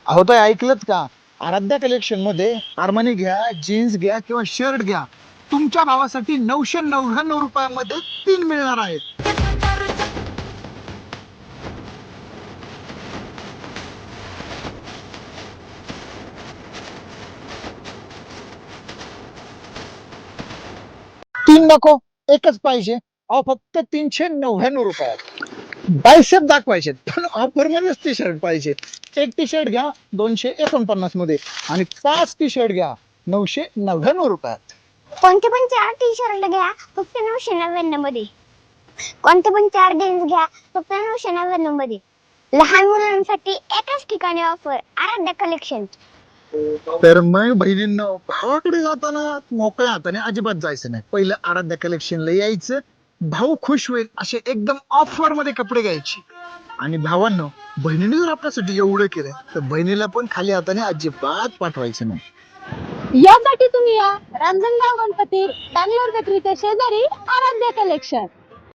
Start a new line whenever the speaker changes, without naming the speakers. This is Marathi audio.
अहो तर ऐकलंच का? आराध्या कलेक्शन मध्ये आर्मानी घ्या, जीन्स घ्या किंवा शर्ट घ्या, तुमच्या भावासाठी 999 रुपयामध्ये 3 मिळणार आहेत. तीन नको, एकच पाहिजे. अहो फक्त 399 रुपयात. बायसेप दाखवायचे पण ऑफर मध्येच टी शर्ट पाहिजे. एक टी शर्ट घ्या 249 मध्ये आणि 5 टी शर्ट घ्या 999 रुपयात.
कोणते पण 4 टी-शर्ट घ्या फक्त 999 मध्ये. कोणते पण 4 जीन्स घ्या फक्त 999 मध्ये. लहान मुलांसाठी एकाच ठिकाणी ऑफर, आराध्या कलेक्शन.
तर मग बहिणींनो, भावाकडे जाताना मोकळ्या हाताने अजिबात जायचं नाही. पहिलं आराध्या कलेक्शनला यायचं, भाऊ खुश होईल असे एकदम ऑफर मध्ये कपडे घ्यायचे. आणि भावांनो, बहिणीने जर आपल्यासाठी एवढं केलं तर बहिणीला पण खाली हाताने अजिबात पाठवायचं नाही.
यासाठी तुम्ही या रांजणगाव गणपती बँगलोर बेकरीच्या शेजारी आराध्या कलेक्शन.